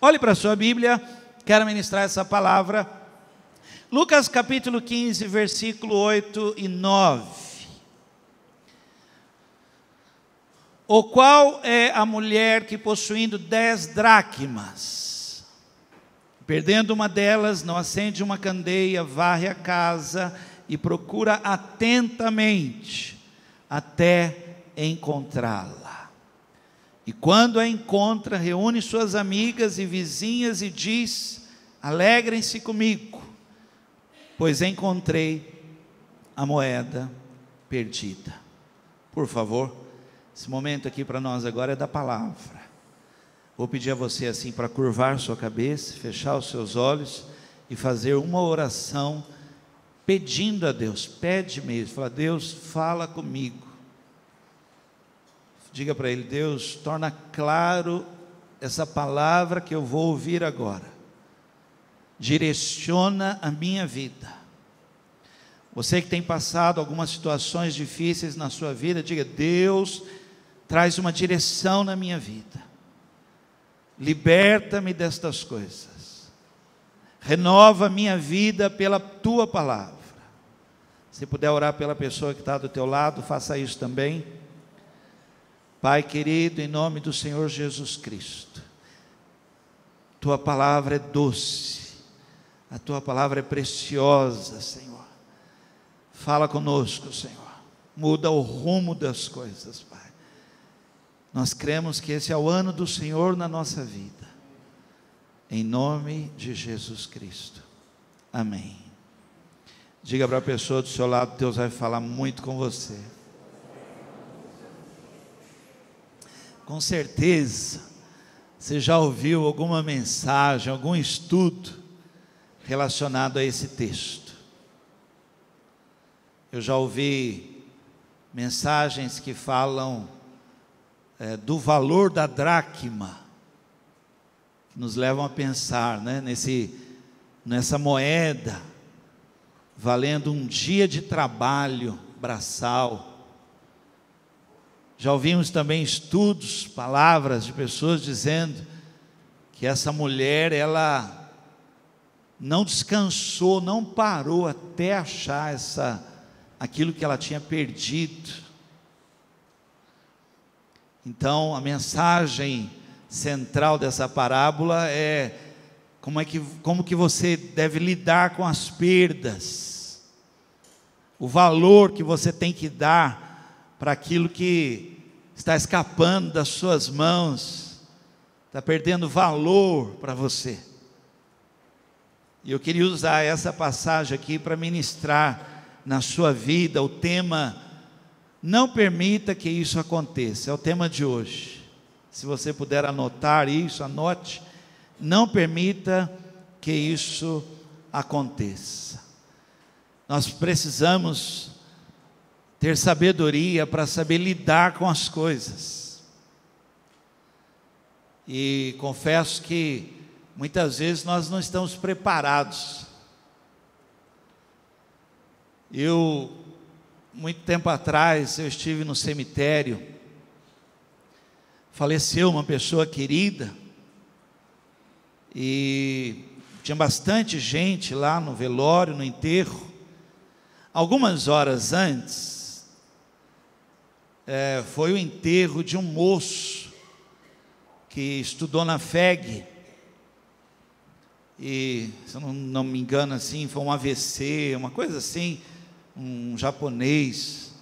Olhe para a sua Bíblia, quero ministrar essa palavra. Lucas capítulo 15, versículo 8 e 9. O qual é a mulher que, possuindo 10 dracmas, perdendo uma delas, não acende uma candeia, varre a casa e procura atentamente até encontrá-la. E quando a encontra, reúne suas amigas e vizinhas e diz: alegrem-se comigo, pois encontrei a moeda perdida. Por favor, esse momento aqui para nós agora é da palavra. Vou pedir a você assim para curvar sua cabeça, fechar os seus olhos e fazer uma oração pedindo a Deus. Pede mesmo, fala: Deus, fala comigo. Diga para Ele: Deus, torna claro essa palavra que eu vou ouvir agora. Direciona a minha vida. Você que tem passado algumas situações difíceis na sua vida, diga: Deus, traz uma direção na minha vida. Liberta-me destas coisas. Renova a minha vida pela Tua palavra. Se puder orar pela pessoa que está do teu lado, faça isso também. Pai querido, em nome do Senhor Jesus Cristo, Tua palavra é doce, a Tua palavra é preciosa, Senhor. Fala conosco, Senhor. Muda o rumo das coisas, Pai. Nós cremos que esse é o ano do Senhor na nossa vida. Em nome de Jesus Cristo. Amém. Diga para a pessoa do seu lado: Deus vai falar muito com você. Com certeza, você já ouviu alguma mensagem, algum estudo relacionado a esse texto. Eu já ouvi mensagens que falam do valor da dracma, que nos levam a pensar, né, nessa moeda, valendo um dia de trabalho braçal. Já ouvimos também estudos, palavras de pessoas dizendo que essa mulher, ela não descansou, não parou até achar aquilo que ela tinha perdido. Então, a mensagem central dessa parábola é como que você deve lidar com as perdas, o valor que você tem que dar para aquilo que está escapando das suas mãos, está perdendo valor para você. E eu queria usar essa passagem aqui para ministrar na sua vida o tema: não permita que isso aconteça. É o tema de hoje. Se você puder anotar isso, anote. Não permita que isso aconteça. Nós precisamos ter sabedoria para saber lidar com as coisas. E confesso que muitas vezes nós não estamos preparados. Muito tempo atrás, eu estive no cemitério. Faleceu uma pessoa querida. E tinha bastante gente lá no velório, no enterro. Algumas horas antes, foi o enterro de um moço que estudou na FEG. E, se eu não me engano, assim, foi um AVC, uma coisa assim, um japonês.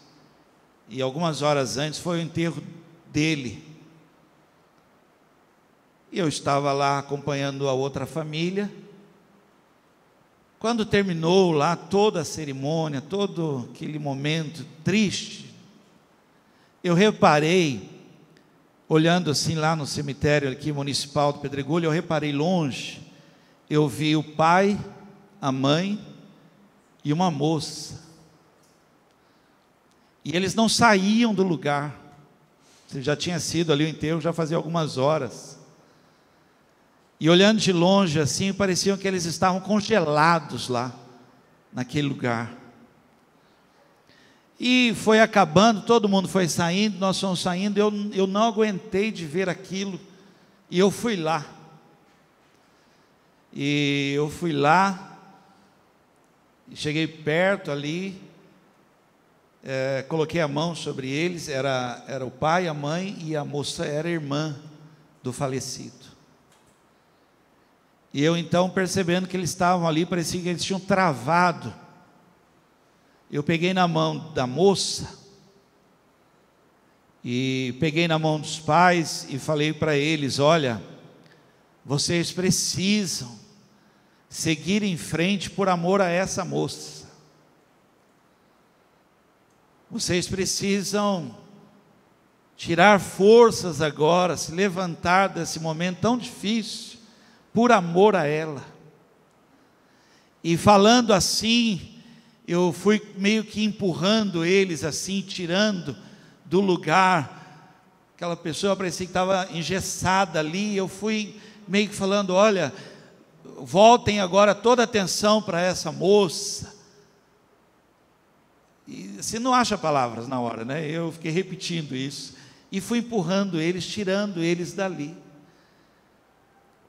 E algumas horas antes foi o enterro dele. E eu estava lá acompanhando a outra família. Quando terminou lá toda a cerimônia, todo aquele momento triste, eu reparei, olhando assim lá no cemitério aqui municipal do Pedregulho, eu reparei longe, eu vi o pai, a mãe e uma moça. E eles não saíam do lugar. Já tinha sido ali o enterro, já fazia algumas horas. E olhando de longe assim, pareciam que eles estavam congelados lá, naquele lugar. E foi acabando, todo mundo foi saindo, nós fomos saindo, eu não aguentei de ver aquilo, e eu fui lá. E eu fui lá, cheguei perto ali, coloquei a mão sobre eles, era o pai, a mãe, e a moça era irmã do falecido. E eu então, percebendo que eles estavam ali, parecia que eles tinham travado, eu peguei na mão da moça, e peguei na mão dos pais, e falei para eles: olha, vocês precisam seguir em frente por amor a essa moça. Vocês precisam tirar forças agora, se levantar desse momento tão difícil, por amor a ela. E falando assim, eu fui meio que empurrando eles assim, tirando do lugar. Aquela pessoa parecia que estava engessada ali. Eu fui meio que falando: olha, voltem agora toda a atenção para essa moça. E você não acha palavras na hora, né? Eu fiquei repetindo isso. E fui empurrando eles, tirando eles dali.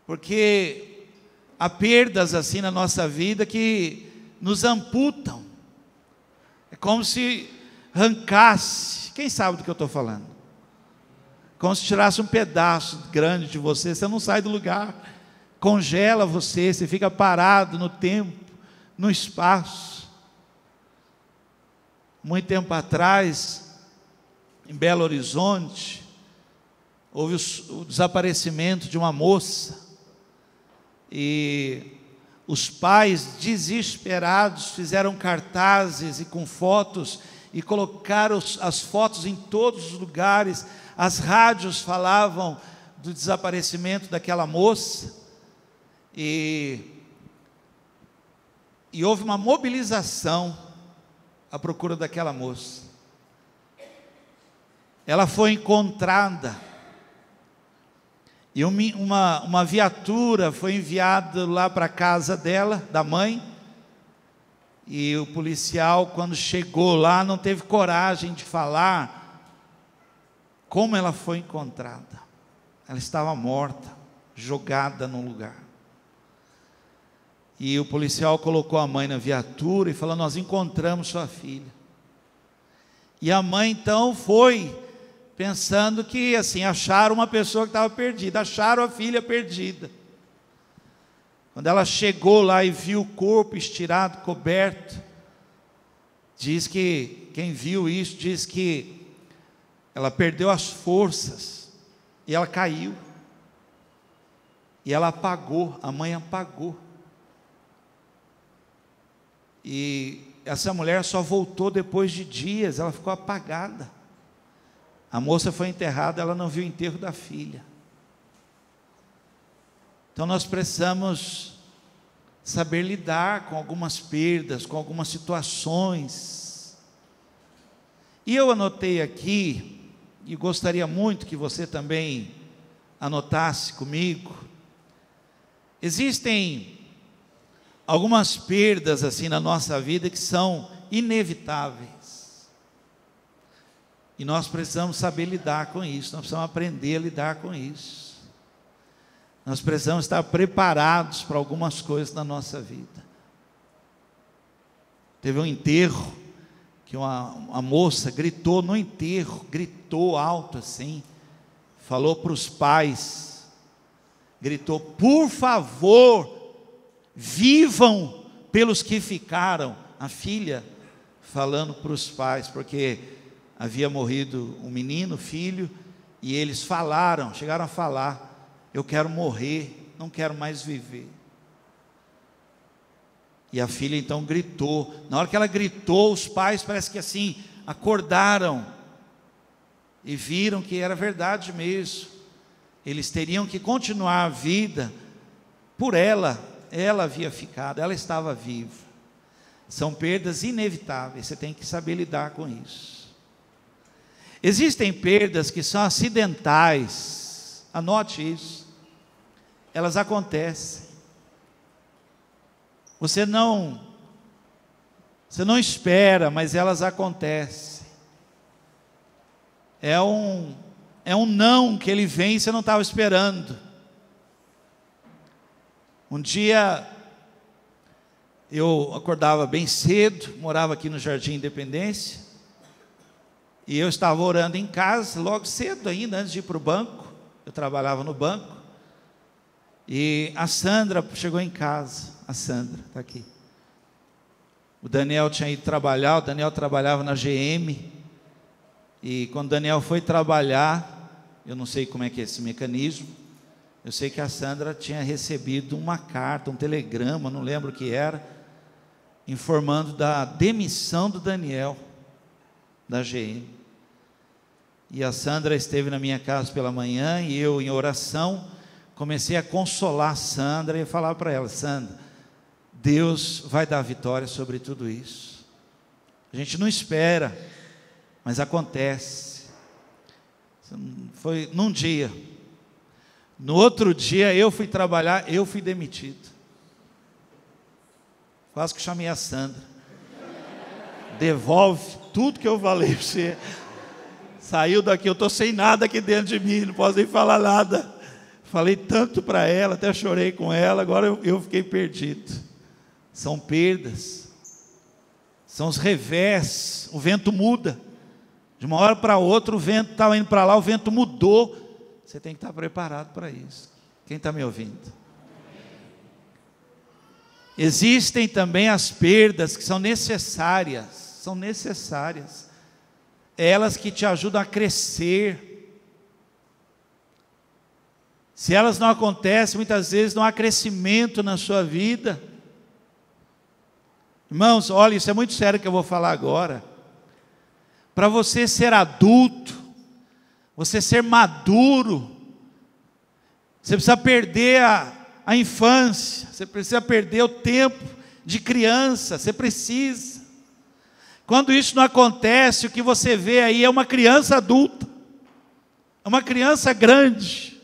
Porque há perdas assim na nossa vida que nos amputam. É como se arrancasse, quem sabe do que eu estou falando? Como se tirasse um pedaço grande de você, você não sai do lugar, congela você, você fica parado no tempo, no espaço. Muito tempo atrás, em Belo Horizonte, houve o desaparecimento de uma moça, e os pais desesperados fizeram cartazes e com fotos, e colocaram as fotos em todos os lugares. As rádios falavam do desaparecimento daquela moça, e houve uma mobilização à procura daquela moça. Ela foi encontrada, e uma viatura foi enviada lá para a casa dela, da mãe, e o policial, quando chegou lá, não teve coragem de falar como ela foi encontrada. Ela estava morta, jogada num lugar. E o policial colocou a mãe na viatura e falou: nós encontramos sua filha. E a mãe então foi pensando que assim, acharam uma pessoa que estava perdida, acharam a filha perdida. Quando ela chegou lá e viu o corpo estirado, coberto, diz que, quem viu isso, diz que ela perdeu as forças, e ela caiu, e ela apagou, a mãe apagou. E essa mulher só voltou depois de dias, ela ficou apagada. A moça foi enterrada, ela não viu o enterro da filha. Então nós precisamos saber lidar com algumas perdas, com algumas situações. E eu anotei aqui, e gostaria muito que você também anotasse comigo. Existem algumas perdas assim na nossa vida que são inevitáveis. E nós precisamos saber lidar com isso, nós precisamos aprender a lidar com isso. Nós precisamos estar preparados para algumas coisas na nossa vida. Teve um enterro, que uma moça gritou no enterro, gritou alto assim, falou para os pais, gritou: por favor, vivam pelos que ficaram. A filha falando para os pais, porque havia morrido um menino, filho, e eles falaram, chegaram a falar: eu quero morrer, não quero mais viver. E a filha então gritou. Na hora que ela gritou, os pais parece que assim acordaram e viram que era verdade mesmo. Eles teriam que continuar a vida por ela. Ela havia ficado, ela estava viva. São perdas inevitáveis, você tem que saber lidar com isso. Existem perdas que são acidentais, anote isso. Elas acontecem. Você não espera, mas elas acontecem. É um não que ele vem e você não estava esperando. Um dia, eu acordava bem cedo, morava aqui no Jardim Independência, e eu estava orando em casa, logo cedo ainda, antes de ir para o banco. Eu trabalhava no banco, e a Sandra chegou em casa. A Sandra está aqui. O Daniel tinha ido trabalhar, o Daniel trabalhava na GM, e quando o Daniel foi trabalhar, eu não sei como é que é esse mecanismo, eu sei que a Sandra tinha recebido uma carta, um telegrama, não lembro o que era, informando da demissão do Daniel, da GM. E a Sandra esteve na minha casa pela manhã, e eu, em oração, comecei a consolar a Sandra e falar para ela: Sandra, Deus vai dar vitória sobre tudo isso. A gente não espera, mas acontece. Foi num dia. No outro dia eu fui trabalhar, eu fui demitido. Quase que chamei a Sandra. Devolve tudo que eu falei para você. Saiu daqui, eu estou sem nada aqui dentro de mim, não posso nem falar nada. Falei tanto para ela, até chorei com ela, agora eu fiquei perdido. São perdas, são os revés, o vento muda. De uma hora para outra, o vento estava indo para lá, o vento mudou. Você tem que estar preparado para isso. Quem está me ouvindo? Existem também as perdas que são necessárias, elas que te ajudam a crescer. Se elas não acontecem, muitas vezes não há crescimento na sua vida. Irmãos, olha, isso é muito sério que eu vou falar agora. Para você ser adulto, você ser maduro, você precisa perder a infância, você precisa perder o tempo de criança, você precisa. Quando isso não acontece, o que você vê aí é uma criança adulta, é uma criança grande.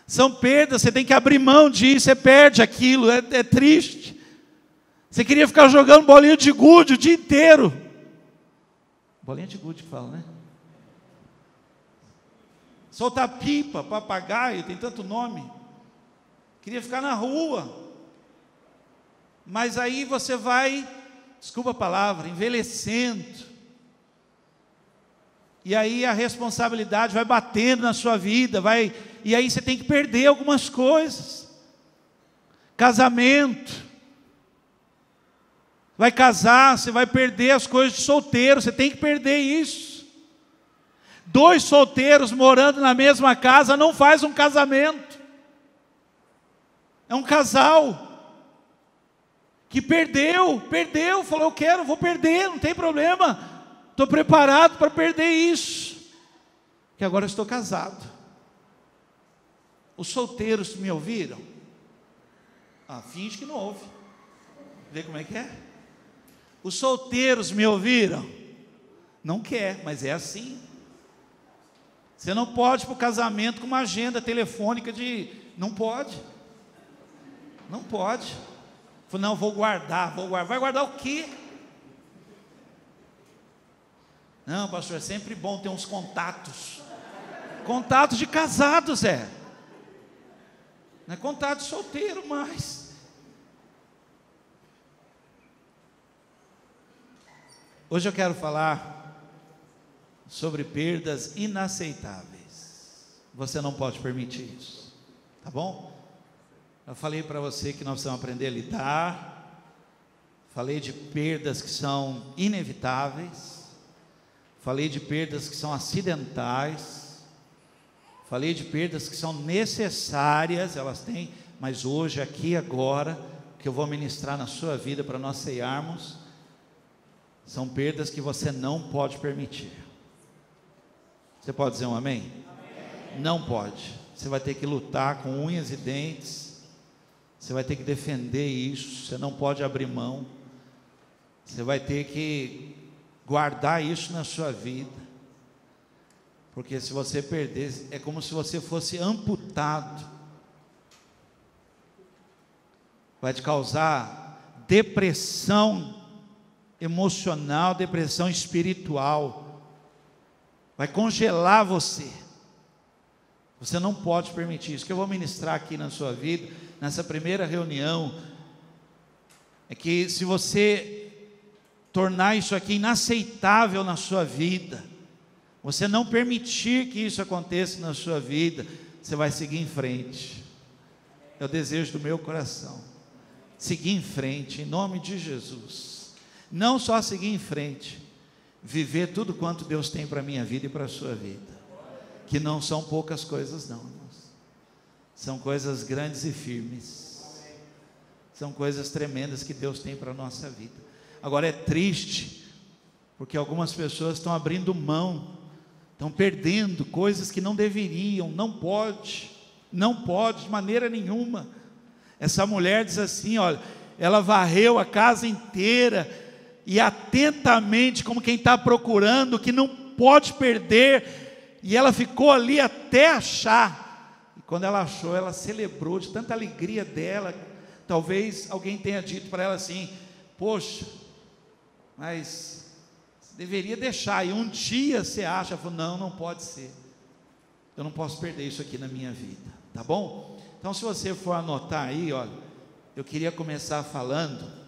São perdas, você tem que abrir mão disso, você perde aquilo, é triste. Você queria ficar jogando bolinha de gude o dia inteiro. Bolinha de gude que fala, né? Soltar pipa, papagaio, tem tanto nome. Queria ficar na rua. Mas aí você vai, desculpa a palavra, envelhecendo. E aí a responsabilidade vai batendo na sua vida, e aí você tem que perder algumas coisas. Casamento. Vai casar, você vai perder as coisas de solteiro, você tem que perder isso. 2 solteiros morando na mesma casa não faz um casamento. É um casal que perdeu, falou: vou perder, não tem problema, estou preparado para perder isso, que agora eu estou casado. Os solteiros me ouviram? Finge que não ouve. Vê como é que é? Os solteiros me ouviram? Não quer, mas é assim. Você não pode ir para o casamento com uma agenda telefônica de... Não pode. Não pode. Não, vou guardar. Vai guardar o quê? Não, pastor, é sempre bom ter uns contatos. Contatos de casados, não é contato de solteiro mais. Hoje eu quero falar sobre perdas inaceitáveis. Você não pode permitir isso, tá bom? Eu falei para você que nós precisamos aprender a lidar. Falei de perdas que são inevitáveis. Falei de perdas que são acidentais. Falei de perdas que são necessárias, elas têm, mas hoje, aqui, agora, que eu vou ministrar na sua vida para nós ceiarmos, são perdas que você não pode permitir. Você pode dizer um amém? Amém. Não pode. Você vai ter que lutar com unhas e dentes. Você vai ter que defender isso. Você não pode abrir mão. Você vai ter que guardar isso na sua vida. Porque se você perder, é como se você fosse amputado. Vai te causar depressão emocional, depressão espiritual. Vai congelar você. Você não pode permitir isso. O que eu vou ministrar aqui na sua vida, nessa primeira reunião, é que se você tornar isso aqui inaceitável na sua vida, você não permitir que isso aconteça na sua vida, você vai seguir em frente. É o desejo do meu coração, seguir em frente, em nome de Jesus. Não só seguir em frente, viver tudo quanto Deus tem para a minha vida e para a sua vida, que não são poucas coisas não, irmãos. São coisas grandes e firmes, são coisas tremendas que Deus tem para a nossa vida. Agora é triste, porque algumas pessoas estão abrindo mão, estão perdendo coisas que não deveriam. Não pode de maneira nenhuma. Essa mulher diz assim, olha, ela varreu a casa inteira, e atentamente, como quem está procurando, que não pode perder, e ela ficou ali até achar, e quando ela achou, ela celebrou de tanta alegria dela. Talvez alguém tenha dito para ela assim, poxa, mas você deveria deixar, e um dia você acha, ela falou, não pode ser, eu não posso perder isso aqui na minha vida, tá bom? Então se você for anotar aí, olha, eu queria começar falando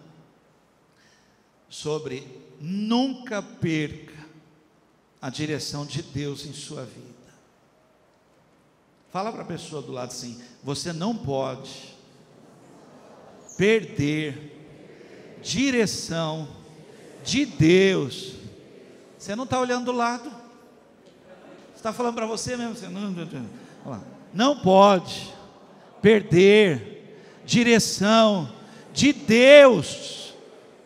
sobre nunca perca a direção de Deus em sua vida. Fala para a pessoa do lado assim, você não pode perder direção de Deus. Você não está olhando do lado, você está falando para você mesmo, você não pode perder direção de Deus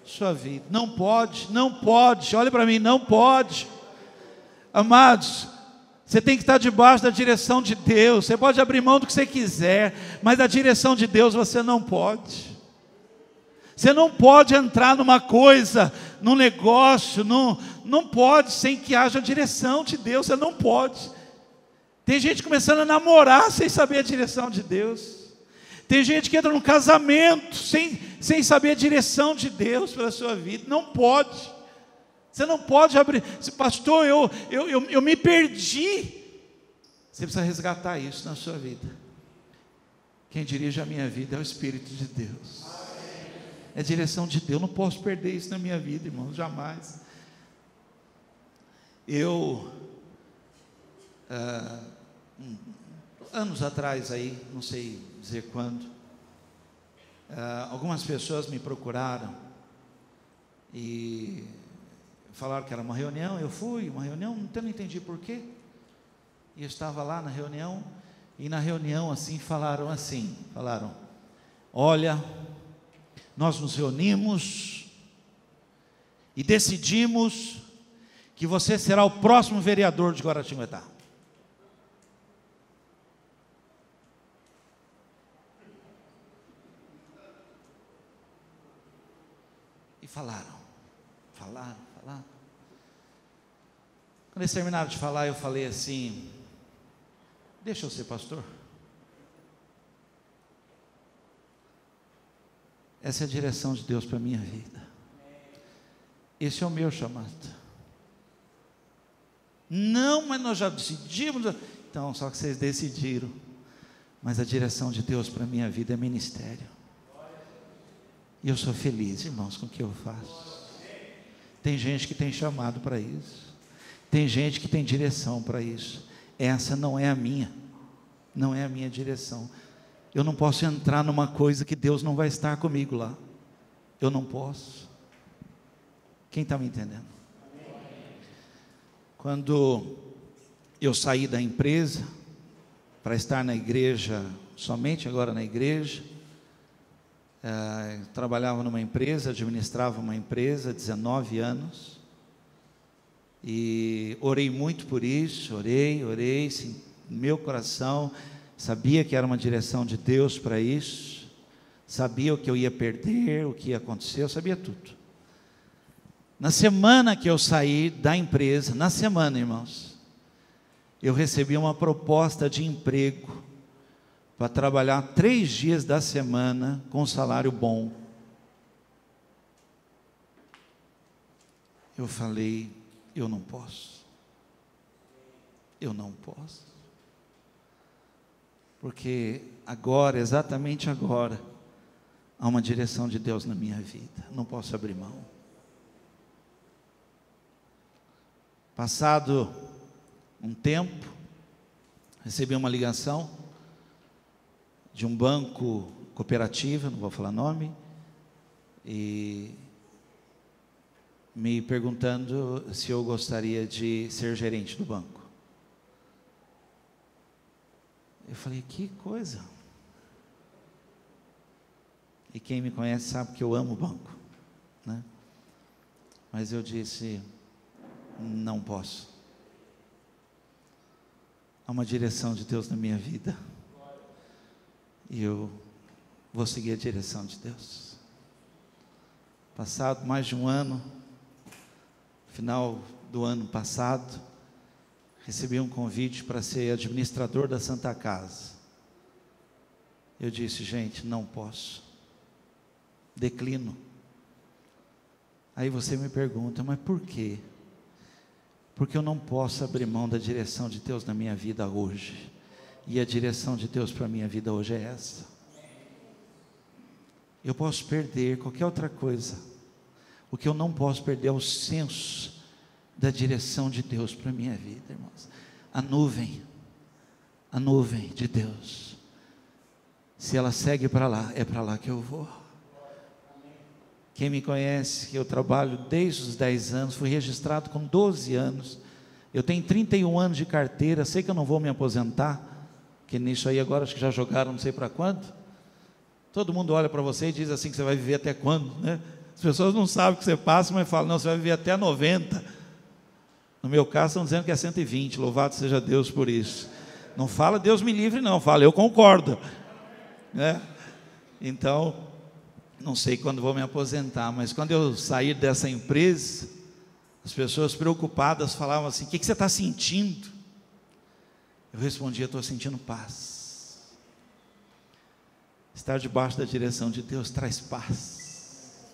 sua vida. Não pode, olhe para mim, não pode. Amados, você tem que estar debaixo da direção de Deus. Você pode abrir mão do que você quiser, mas a direção de Deus você não pode. Você não pode entrar numa coisa, num negócio, não pode sem que haja direção de Deus. Você não pode. Tem gente começando a namorar sem saber a direção de Deus. Tem gente que entra num casamento sem saber a direção de Deus pela sua vida. Não pode. Você não pode abrir. Pastor, eu me perdi. Você precisa resgatar isso na sua vida. Quem dirige a minha vida é o Espírito de Deus. É a direção de Deus. Eu não posso perder isso na minha vida, irmão, jamais. Anos atrás aí, não sei dizer quando, algumas pessoas me procuraram e falaram que era uma reunião. Eu fui, uma reunião, não entendi porquê, e eu estava lá na reunião, e na reunião assim, falaram, olha, nós nos reunimos e decidimos que você será o próximo vereador de Guaratinguetá. E falaram. Quando eles terminaram de falar, eu falei assim, deixa eu ser pastor. Essa é a direção de Deus para a minha vida. Esse é o meu chamado. Não, mas nós já decidimos. Então, só que vocês decidiram. Mas a direção de Deus para a minha vida é ministério. E eu sou feliz, irmãos, com o que eu faço. Tem gente que tem chamado para isso. Tem gente que tem direção para isso. Essa não é a minha. Não é a minha direção. Eu não posso entrar numa coisa que Deus não vai estar comigo lá. Eu não posso. Quem está me entendendo? Quando eu saí da empresa para estar na igreja, somente agora na igreja, trabalhava numa empresa, administrava uma empresa, 19 anos, e orei muito por isso, orei, sim, no meu coração, sabia que era uma direção de Deus para isso, sabia o que eu ia perder, o que ia acontecer, eu sabia tudo. Na semana que eu saí da empresa, na semana, irmãos, eu recebi uma proposta de emprego para trabalhar 3 dias da semana com um salário bom. Eu falei, eu não posso. porque agora, exatamente agora, há uma direção de Deus na minha vida, não posso abrir mão. Passado um tempo, recebi uma ligação de um banco cooperativo, não vou falar nome, e me perguntando se eu gostaria de ser gerente do banco. Eu falei, que coisa. E quem me conhece sabe que eu amo o banco, né? Mas eu disse, não posso. Há uma direção de Deus na minha vida, e eu vou seguir a direção de Deus. Passado mais de um ano, final do ano passado, recebi um convite para ser administrador da Santa Casa. Eu disse, gente, não posso, declino. Aí você me pergunta, mas por quê? Porque eu não posso abrir mão da direção de Deus na minha vida hoje, e a direção de Deus para a minha vida hoje é essa. Eu posso perder qualquer outra coisa, o que eu não posso perder é o senso da direção de Deus para a minha vida, irmãos. A nuvem de Deus, se ela segue para lá, é para lá que eu vou. Quem me conhece, que eu trabalho desde os 10 anos, fui registrado com 12 anos, eu tenho 31 anos de carteira, sei que eu não vou me aposentar, porque nisso aí agora acho que já jogaram não sei para quando. Todo mundo olha para você e diz assim que você vai viver até quando, né? As pessoas não sabem o que você passa, mas falam, não, você vai viver até 90. No meu caso estão dizendo que é 120, louvado seja Deus por isso. Não fala Deus me livre não, fala eu concordo, né? Então, não sei quando vou me aposentar, mas quando eu sair dessa empresa, as pessoas preocupadas falavam assim, o que você está sentindo? Eu respondia, estou sentindo paz. Estar debaixo da direção de Deus traz paz.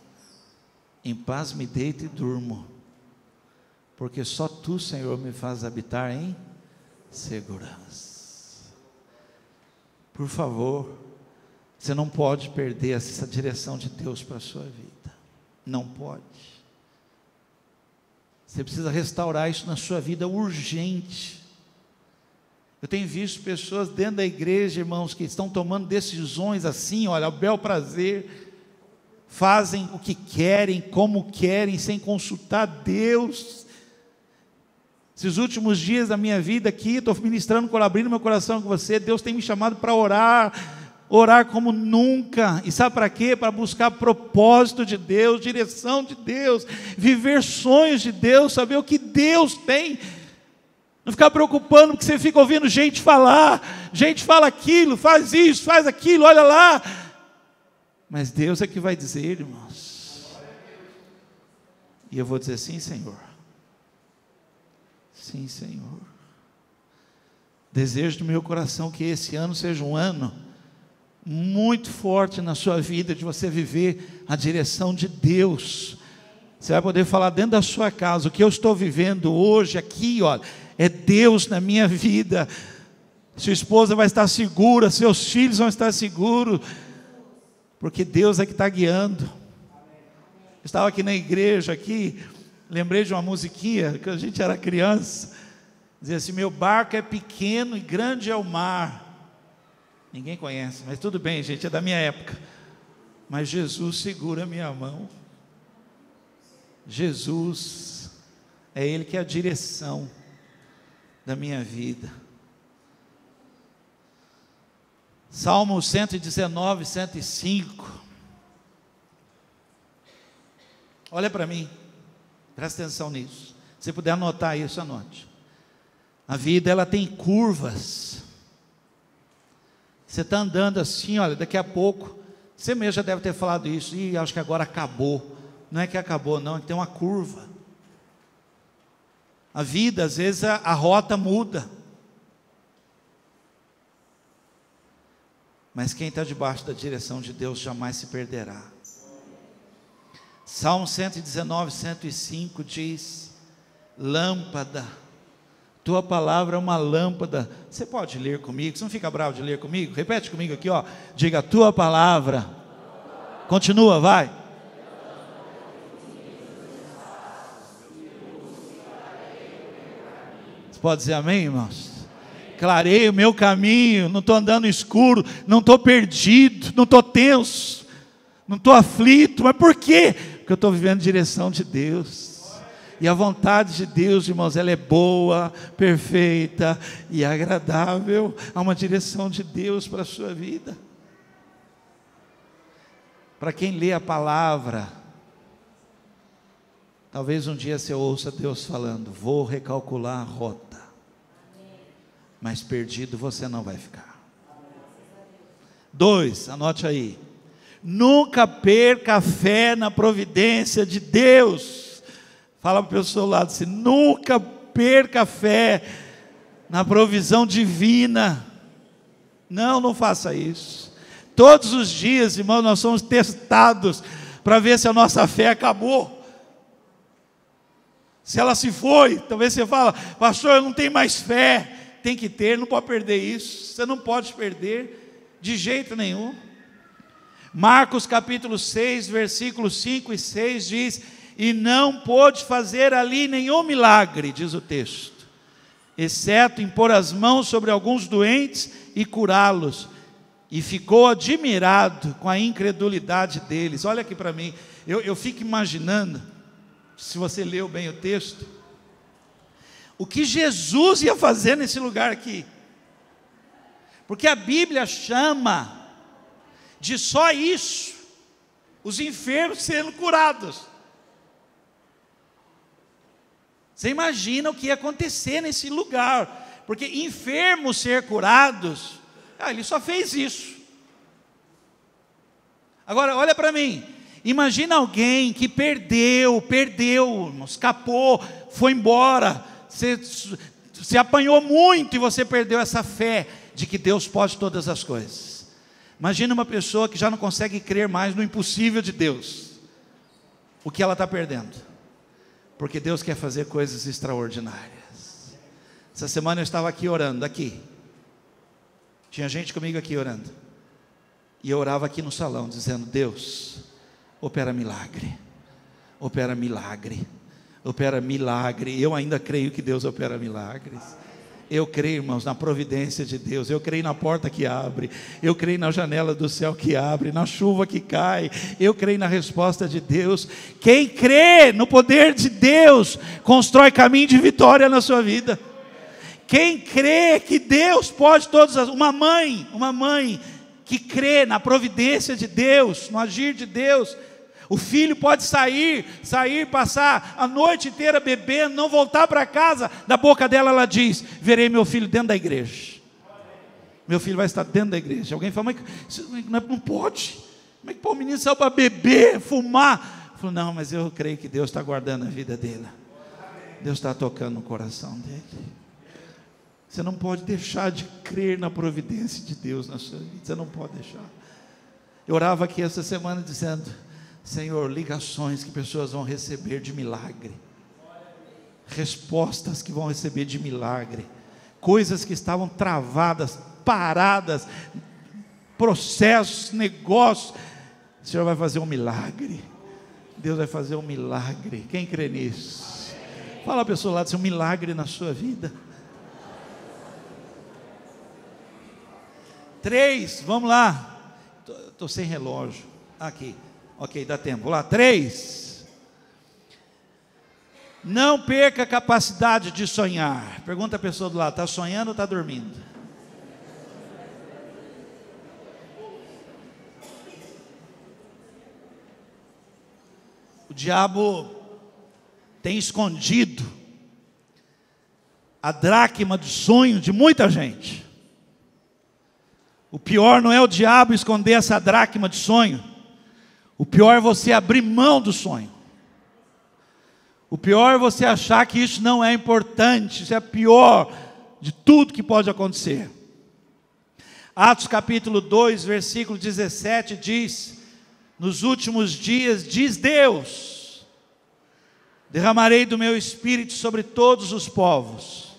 Em paz me deito e durmo, porque só Tu, Senhor, me faz habitar em segurança. Por favor, você não pode perder essa direção de Deus para a sua vida, não pode. Você precisa restaurar isso na sua vida urgente. Eu tenho visto pessoas dentro da igreja, irmãos, que estão tomando decisões assim, olha, ao bel prazer, fazem o que querem, como querem, sem consultar Deus. Esses últimos dias da minha vida aqui, estou ministrando, abrindo meu coração com você, Deus tem me chamado para orar como nunca, e sabe para quê? Para buscar propósito de Deus, direção de Deus, viver sonhos de Deus, saber o que Deus tem, não ficar preocupando porque você fica ouvindo gente falar, gente fala aquilo, faz isso, faz aquilo, olha lá, mas Deus é que vai dizer, irmãos, e eu vou dizer sim, Senhor, sim, Senhor. Desejo do meu coração que esse ano seja um ano muito forte na sua vida, de você viver a direção de Deus. Você vai poder falar dentro da sua casa, o que eu estou vivendo hoje aqui, olha, é Deus na minha vida. Sua esposa vai estar segura, seus filhos vão estar seguros, porque Deus é que está guiando. Eu estava aqui na igreja, lembrei de uma musiquinha, que a gente era criança, dizia assim, meu barco é pequeno e grande é o mar. Ninguém conhece, mas tudo bem, gente, é da minha época. Mas Jesus segura a minha mão. Jesus, é Ele que é a direção da minha vida. Salmo 119, 105. Olha para mim, presta atenção nisso. Se você puder anotar isso, anote. A vida, ela tem curvas. Você está andando assim, olha, daqui a pouco, você mesmo já deve ter falado isso, e acho que agora acabou. Não é que acabou não, é que tem uma curva. A vida, às vezes a rota muda, mas quem está debaixo da direção de Deus jamais se perderá. Salmo 119, 105 diz, lâmpada, Tua palavra é uma lâmpada. Você pode ler comigo? Você não fica bravo de ler comigo? Repete comigo aqui, ó. Diga, tua palavra. Continua, vai. Você pode dizer amém, irmãos? Clarei o meu caminho, não estou andando escuro, não estou perdido, não estou tenso, não estou aflito. Mas por quê? Porque eu estou vivendo em direção de Deus. E a vontade de Deus, irmãos, ela é boa, perfeita e agradável. Há uma direção de Deus para a sua vida. Para quem lê a palavra, talvez um dia você ouça Deus falando: vou recalcular a rota, mas perdido você não vai ficar. 2, anote aí: nunca perca a fé na providência de Deus. Fala para o pessoal do lado assim: nunca perca a fé na provisão divina. Não faça isso. Todos os dias, irmão, nós somos testados para ver se a nossa fé acabou. Se ela se foi, talvez você fala: pastor, eu não tenho mais fé. Tem que ter, não pode perder isso. Você não pode perder de jeito nenhum. Marcos capítulo 6, versículos 5 e 6 diz: e não pôde fazer ali nenhum milagre, diz o texto, exceto impor as mãos sobre alguns doentes e curá-los, e ficou admirado com a incredulidade deles. Olha aqui para mim, eu fico imaginando, se você leu bem o texto, o que Jesus ia fazer nesse lugar aqui, porque a Bíblia chama de só isso, os enfermos sendo curados. Você imagina o que ia acontecer nesse lugar, porque enfermos ser curados, ele só fez isso. Agora olha para mim, imagina alguém que perdeu, escapou, foi embora, você apanhou muito e você perdeu essa fé de que Deus pode todas as coisas. Imagina uma pessoa que já não consegue crer mais no impossível de Deus, o que ela está perdendo. Porque Deus quer fazer coisas extraordinárias. Essa semana eu estava aqui orando, aqui. Tinha gente comigo aqui orando. E eu orava aqui no salão, dizendo: Deus, opera milagre. Opera milagre. Opera milagre. Eu ainda creio que Deus opera milagres. Eu creio, irmãos, na providência de Deus. Eu creio na porta que abre. Eu creio na janela do céu que abre, na chuva que cai. Eu creio na resposta de Deus. Quem crê no poder de Deus constrói caminho de vitória na sua vida. Quem crê que Deus pode todas as... Uma mãe que crê na providência de Deus, no agir de Deus, o filho pode sair, passar a noite inteira bebendo, não voltar para casa, da boca dela ela diz: verei meu filho dentro da igreja. Meu filho vai estar dentro da igreja. Alguém fala: mas não pode. Como é que o menino saiu para beber, fumar? Falou: não, mas eu creio que Deus está guardando a vida dele. Deus está tocando no coração dele. Você não pode deixar de crer na providência de Deus na sua vida. Você não pode deixar. Eu orava aqui essa semana dizendo: Senhor, ligações que pessoas vão receber de milagre, respostas que vão receber de milagre, coisas que estavam travadas, paradas, processos, negócios. O Senhor vai fazer um milagre. Deus vai fazer um milagre. Quem crê nisso? Fala a pessoa lá, diz: um milagre na sua vida. 3, vamos lá. Estou sem relógio. Aqui. Ok, dá tempo. Vamos lá. 3. Não perca a capacidade de sonhar. Pergunta a pessoa do lado: está sonhando ou está dormindo? O diabo tem escondido a dracma de sonho de muita gente. O pior não é o diabo esconder essa dracma de sonho. O pior é você abrir mão do sonho. O pior é você achar que isso não é importante. Isso é pior de tudo que pode acontecer. Atos capítulo 2, versículo 17 diz: nos últimos dias, diz Deus, derramarei do meu espírito sobre todos os povos.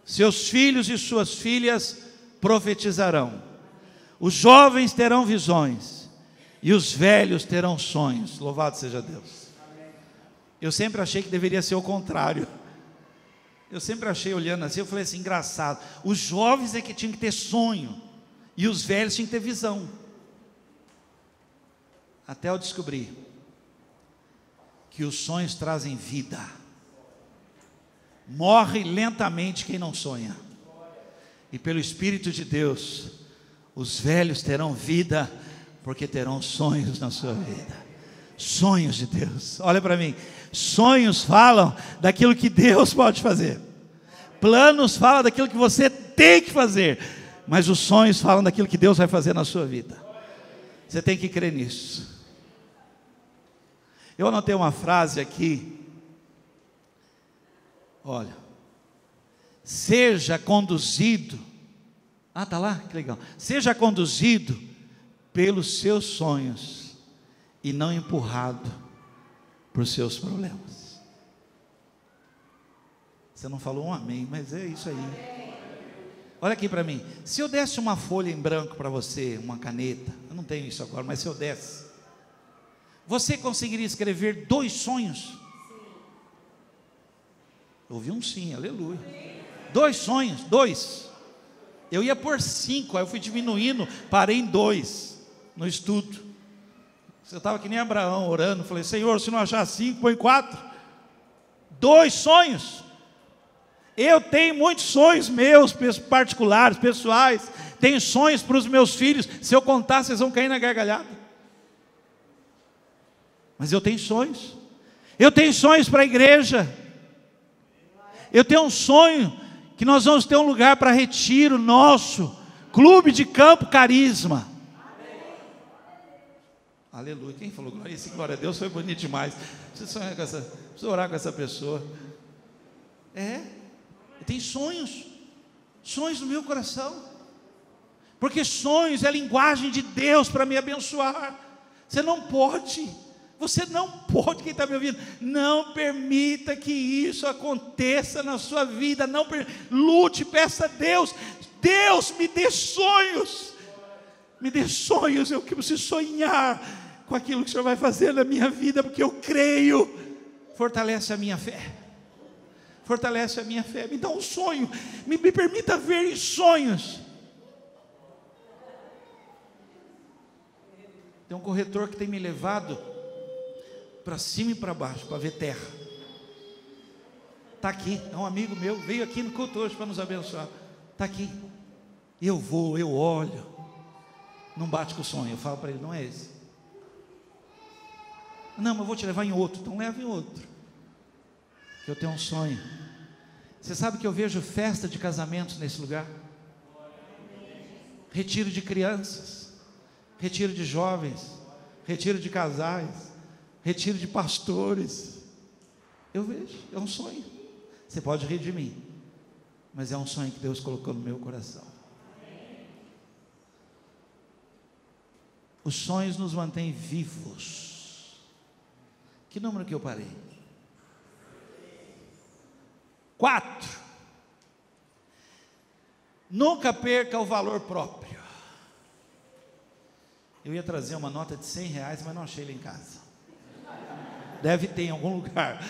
seus filhos e suas filhas profetizarão, os jovens terão visões, e os velhos terão sonhos. Louvado seja Deus. Eu sempre achei que deveria ser o contrário. Eu sempre achei, olhando assim, eu falei assim, engraçado, os jovens é que tinham que ter sonho, e os velhos tinham que ter visão. Até eu descobri que os sonhos trazem vida. Morre lentamente quem não sonha, e pelo Espírito de Deus, os velhos terão vida, porque terão sonhos na sua vida. Sonhos de Deus, olha para mim, sonhos falam daquilo que Deus pode fazer, planos falam daquilo que você tem que fazer, mas os sonhos falam daquilo que Deus vai fazer na sua vida. Você tem que crer nisso. Eu anotei uma frase aqui, olha, seja conduzido, está lá, que legal, seja conduzido pelos seus sonhos, e não empurrado por seus problemas. Você não falou um amém, mas é isso aí. Olha aqui para mim, se eu desse uma folha em branco para você, uma caneta, eu não tenho isso agora, mas se eu desse, você conseguiria escrever 2 sonhos? Ouvi um sim, aleluia. 2 sonhos, 2. Eu ia por 5, aí eu fui diminuindo, parei em 2 no estudo. Eu estava que nem Abraão orando, falei, Senhor, se não achar 5, põe 4. 2 sonhos. Eu tenho muitos sonhos meus, particulares, pessoais. Tenho sonhos para os meus filhos. Se eu contar, vocês vão cair na gargalhada. Mas eu tenho sonhos. Eu tenho sonhos para a igreja. Eu tenho um sonho que nós vamos ter um lugar para retiro nosso, Clube de Campo Carisma. Aleluia. Quem falou glória? Esse glória a Deus foi bonito demais. Precisa orar com essa pessoa. Eu tenho sonhos no meu coração, porque sonhos é a linguagem de Deus para me abençoar. Você não pode, quem está me ouvindo, não permita que isso aconteça na sua vida. Não lute, peça a Deus, Deus me dê sonhos, eu preciso sonhar com aquilo que o Senhor vai fazer na minha vida, porque eu creio. Fortalece a minha fé, me dá um sonho, me permita ver em sonhos. Tem um corretor que tem me levado para cima e para baixo, para ver terra. Está aqui, é um amigo meu, veio aqui no culto hoje para nos abençoar. Está aqui, eu vou, eu olho, não bate com o sonho, eu falo para ele, não é esse. Não, mas eu vou te levar em outro. Então leva em outro, que eu tenho um sonho. Você sabe que eu vejo festa de casamentos nesse lugar, retiro de crianças, retiro de jovens, retiro de casais, retiro de pastores. Eu vejo, é um sonho. Você pode rir de mim, mas é um sonho que Deus colocou no meu coração. Os sonhos nos mantêm vivos. Que número que eu parei? 4. Nunca perca o valor próprio. Eu ia trazer uma nota de R$100, mas não achei lá em casa. Deve ter em algum lugar.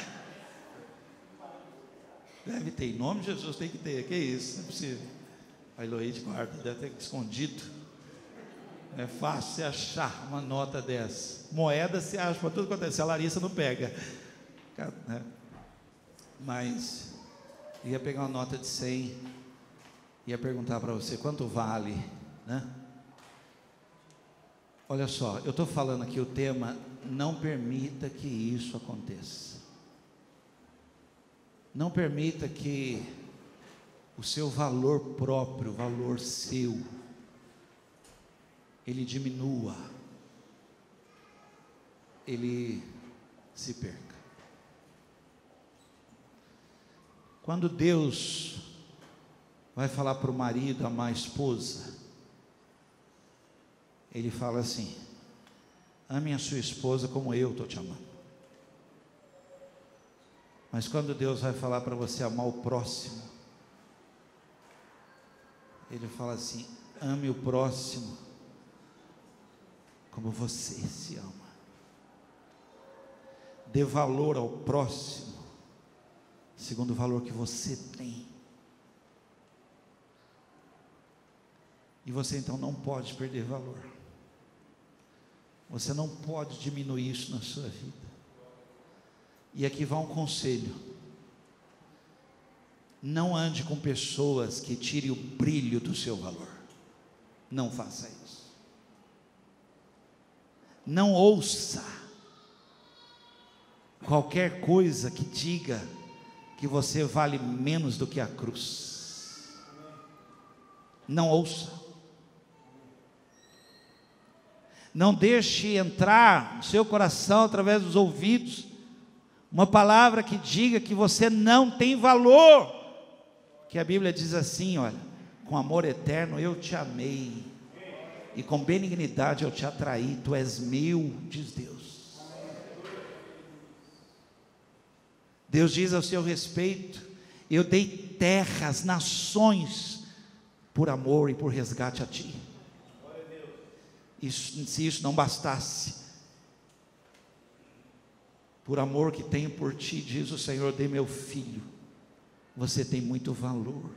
Deve ter, em nome de Jesus tem que ter. Que isso, não é possível. A Eloíde guarda, deve ter escondido. É fácil você achar uma nota dessa. Moeda você acha para tudo quanto é. Se a Larissa não pega, né? Mas ia pegar uma nota de 100, ia perguntar para você quanto vale, né? Olha só, eu estou falando aqui o tema, não permita que isso aconteça. Não permita que o seu valor próprio, o valor seu, ele diminua, ele se perca. Quando Deus vai falar para o marido amar a esposa, Ele fala assim: ame a sua esposa como eu estou te amando. Mas quando Deus vai falar para você amar o próximo, Ele fala assim: ame o próximo como você se ama. Dê valor ao próximo segundo o valor que você tem. E você então não pode perder valor. Você não pode diminuir isso na sua vida. E aqui vai um conselho: não ande com pessoas que tirem o brilho do seu valor. Não faça isso. Não ouça qualquer coisa que diga que você vale menos do que a cruz. Não ouça. Não deixe entrar no seu coração, através dos ouvidos, uma palavra que diga que você não tem valor. Que a Bíblia diz assim, olha: com amor eterno eu te amei, e com benignidade eu te atraí, tu és meu, diz Deus. Deus diz ao seu respeito: eu dei terras, nações, por amor e por resgate a ti. Se isso não bastasse, por amor que tenho por ti, diz o Senhor, dei meu filho. Você tem muito valor.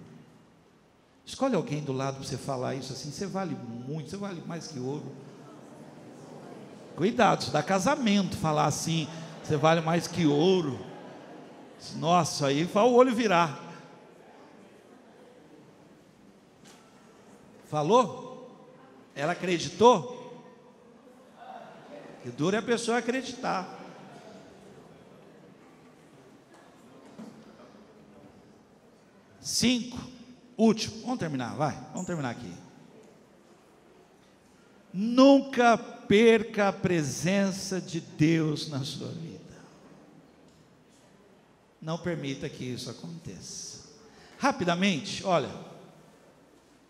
Escolhe alguém do lado para você falar isso assim: você vale muito, você vale mais que ouro. Cuidado, isso dá casamento, falar assim: você vale mais que ouro. Nossa, aí vai o olho virar. Falou? Ela acreditou? Que duro é a pessoa acreditar. Cinco, último, vamos terminar, vai, vamos terminar aqui. Nunca perca a presença de Deus na sua vida. Não permita que isso aconteça. Rapidamente, olha.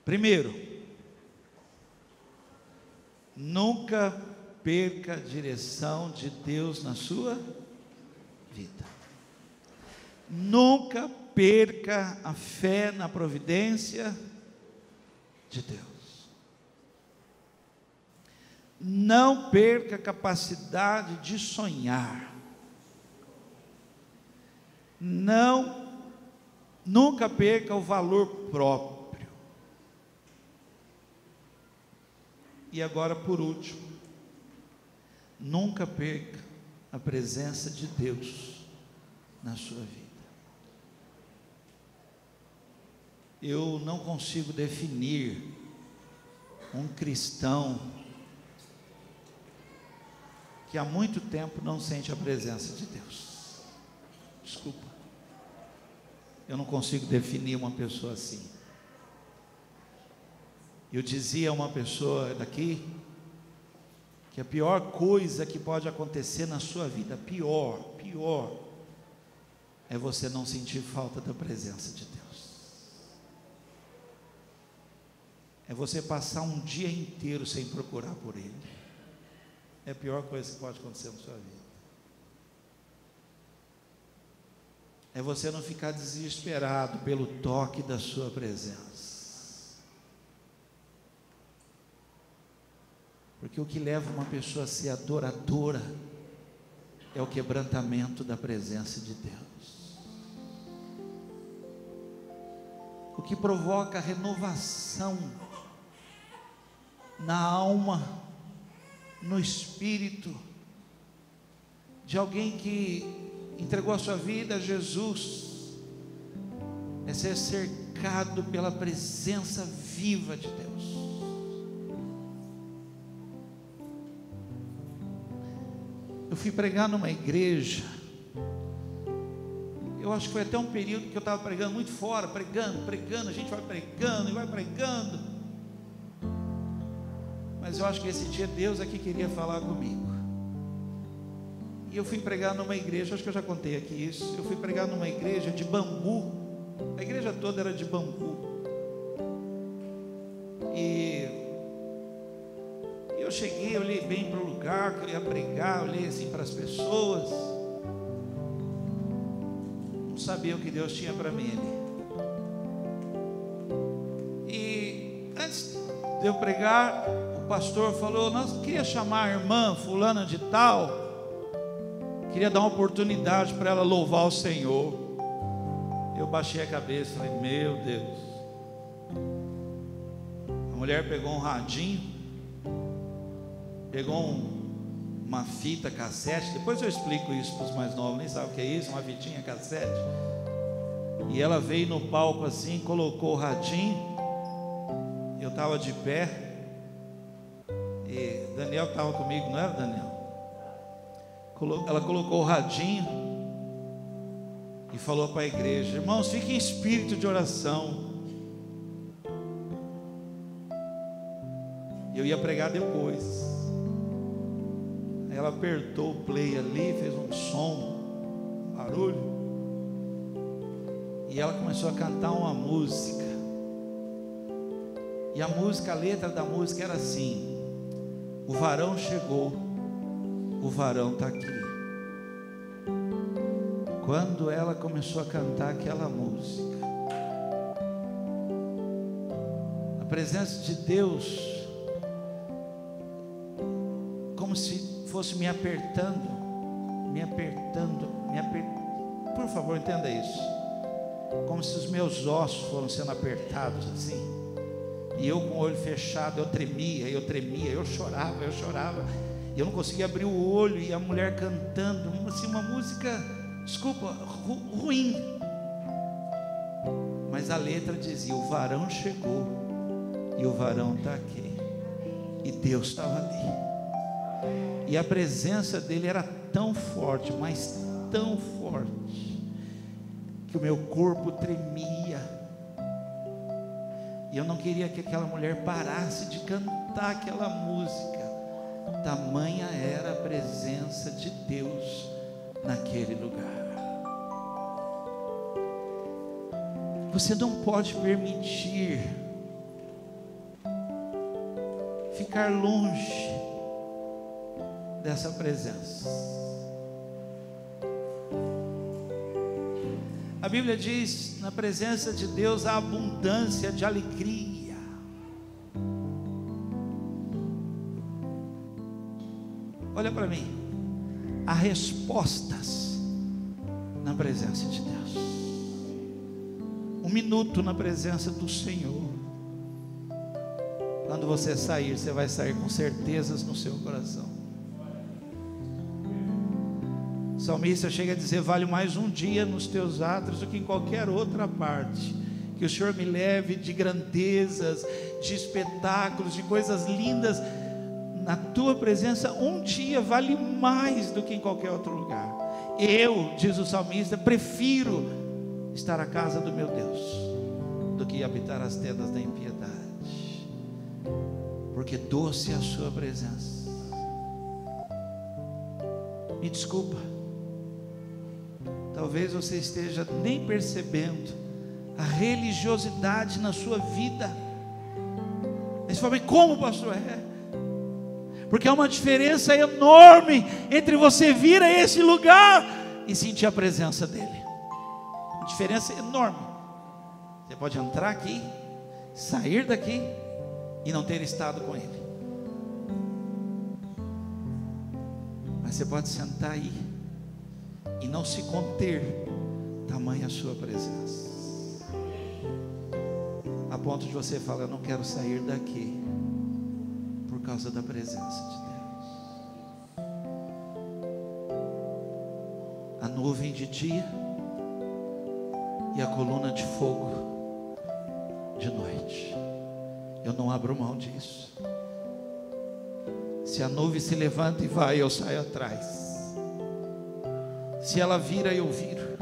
Primeiro, nunca perca a direção de Deus na sua vida. Nunca perca a fé na providência de Deus. Não perca a capacidade de sonhar. Nunca perca o valor próprio. E agora, por último, nunca perca a presença de Deus na sua vida. Eu não consigo definir um cristão que há muito tempo não sente a presença de Deus. Desculpa, eu não consigo definir uma pessoa assim. Eu dizia a uma pessoa daqui que a pior coisa que pode acontecer na sua vida, pior, é você não sentir falta da presença de Deus. É você passar um dia inteiro sem procurar por Ele. É a pior coisa que pode acontecer na sua vida. É você não ficar desesperado pelo toque da sua presença. Porque o que leva uma pessoa a ser adoradora é o quebrantamento da presença de Deus. O que provoca renovação na alma, no espírito, de alguém que entregou a sua vida a Jesus, é ser cercado pela presença viva de Deus. Eu fui pregar numa igreja, eu acho que foi até um período que eu estava pregando muito fora, pregando, a gente vai pregando e vai pregando, mas eu acho que esse dia Deus aqui queria falar comigo. E eu fui pregar numa igreja, acho que eu já contei aqui isso, eu fui pregar numa igreja de bambu, a igreja toda era de bambu, e eu cheguei, olhei bem para o lugar que eu ia pregar, olhei assim para as pessoas, não sabia o que Deus tinha para mim ali. E Antes de eu pregar, o pastor falou: nós queria chamar a irmã fulana de tal, queria dar uma oportunidade para ela louvar o Senhor. Eu baixei a cabeça e falei: meu Deus. A mulher pegou um radinho, pegou uma fita cassete. Depois eu explico isso para os mais novos, nem sabem o que é isso, uma fitinha cassete. E ela veio no palco assim, colocou o radinho. Eu estava de pé, e Daniel estava comigo, não era, Daniel? Ela colocou o radinho e falou para a igreja: irmãos, fiquem em espírito de oração. Eu ia pregar depois. Ela apertou o play ali, fez um som, um barulho, e ela começou a cantar uma música. E a música, a letra da música era assim: o varão chegou, o varão está aqui. Quando ela começou a cantar aquela música, a presença de Deus, como se fosse me apertando, por favor, entenda isso, como se os meus ossos foram sendo apertados assim. E eu com o olho fechado, eu tremia, eu chorava, e eu não conseguia abrir o olho, e a mulher cantando, assim, uma música, desculpa, ruim, mas a letra dizia: o varão chegou, e o varão está aqui, e Deus estava ali, e a presença dele era tão forte, mas tão forte, que o meu corpo tremia. E eu não queria que aquela mulher parasse de cantar aquela música. Tamanha era a presença de Deus naquele lugar. Você não pode permitir ficar longe dessa presença. A Bíblia diz: na presença de Deus há abundância de alegria. Olha para mim, há respostas na presença de Deus. Um minuto na presença do Senhor. Quando você sair, você vai sair com certezas no seu coração. O salmista chega a dizer: vale mais um dia nos teus átrios do que em qualquer outra parte. Que o Senhor me leve de grandezas, de espetáculos, de coisas lindas. Na tua presença, um dia vale mais do que em qualquer outro lugar. Eu, diz o salmista, prefiro estar à casa do meu Deus do que habitar as tendas da impiedade, porque doce é a sua presença. Me desculpa, talvez você esteja nem percebendo a religiosidade na sua vida. Mas fala: como, pastor? Porque há uma diferença enorme entre você vir a esse lugar e sentir a presença dele. Uma diferença enorme. Você pode entrar aqui, sair daqui e não ter estado com ele, mas você pode sentar aí e não se conter, tamanha a sua presença, a ponto de você falar: eu não quero sair daqui, por causa da presença de Deus. A nuvem de dia e a coluna de fogo de noite, eu não abro mão disso. Se a nuvem se levanta e vai, eu saio atrás. Se ela vira, eu viro,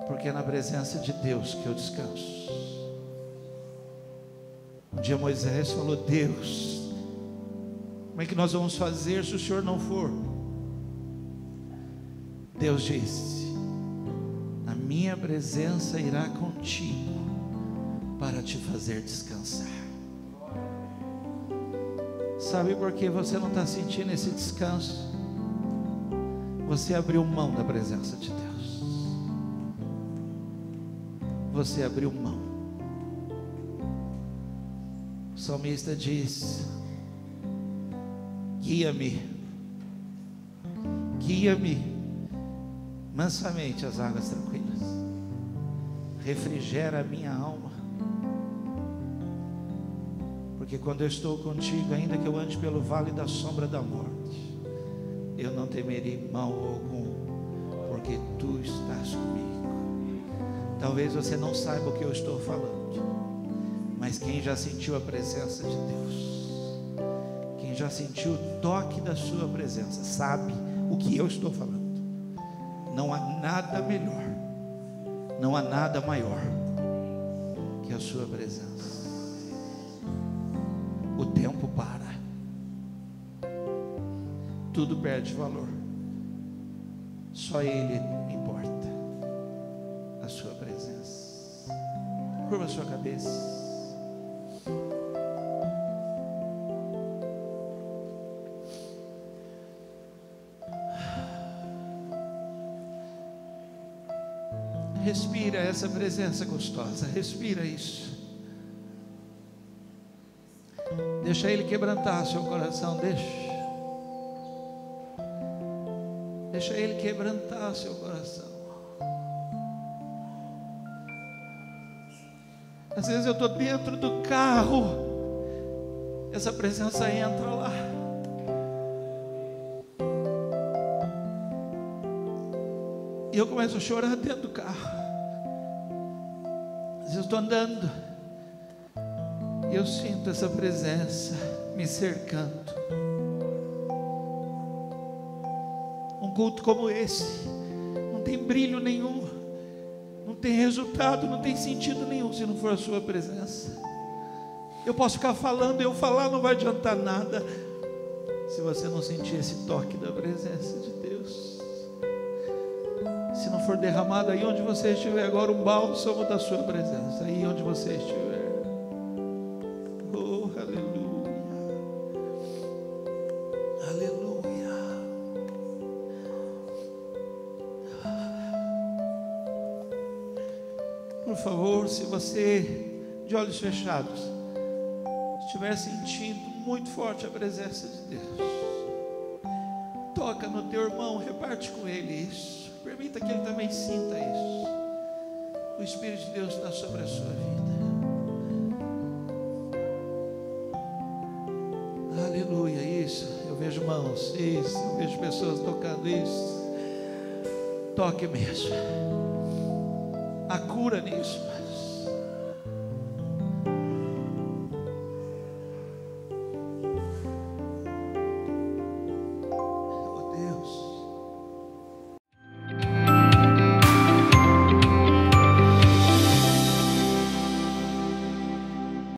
porque é na presença de Deus que eu descanso. Um dia Moisés falou: Deus, como é que nós vamos fazer se o Senhor não for? Deus disse: a minha presença irá contigo para te fazer descansar. Sabe por que você não está sentindo esse descanso? Você abriu mão da presença de Deus. Você abriu mão. salmista diz: guia-me mansamente às águas tranquilas, refrigera a minha alma, porque quando eu estou contigo, ainda que eu ande pelo vale da sombra da morte, eu não temerei mal algum, porque tu estás comigo. Talvez você não saiba o que eu estou falando, mas quem já sentiu a presença de Deus, quem já sentiu o toque da sua presença, sabe o que eu estou falando. Não há nada melhor, não há nada maior que a sua presença. O tempo para, tudo perde valor, só Ele importa, a sua presença. Curva a sua cabeça. Respira essa presença gostosa, respira isso. Deixa Ele quebrantar seu coração, deixa Ele quebrantar seu coração. Às vezes eu estou dentro do carro, essa presença entra lá. E eu começo a chorar dentro do carro. Às vezes eu estou andando e eu sinto essa presença me cercando. Um culto como esse não tem brilho nenhum, não tem resultado, não tem sentido nenhum se não for a sua presença. Eu posso ficar falando, eu falar não vai adiantar nada se você não sentir esse toque da presença de Deus. Se não for derramado aí onde você estiver agora, um bálsamo da sua presença, aí onde você estiver. Oh, aleluia, aleluia. Por favor, se você, de olhos fechados, estiver sentindo muito forte a presença de Deus, toca no teu irmão, reparte com ele isso. Permita que ele também sinta isso. O Espírito de Deus está sobre a sua vida. Aleluia, isso. Eu vejo mãos, isso. Eu vejo pessoas tocando isso. Toque mesmo. Há cura nisso.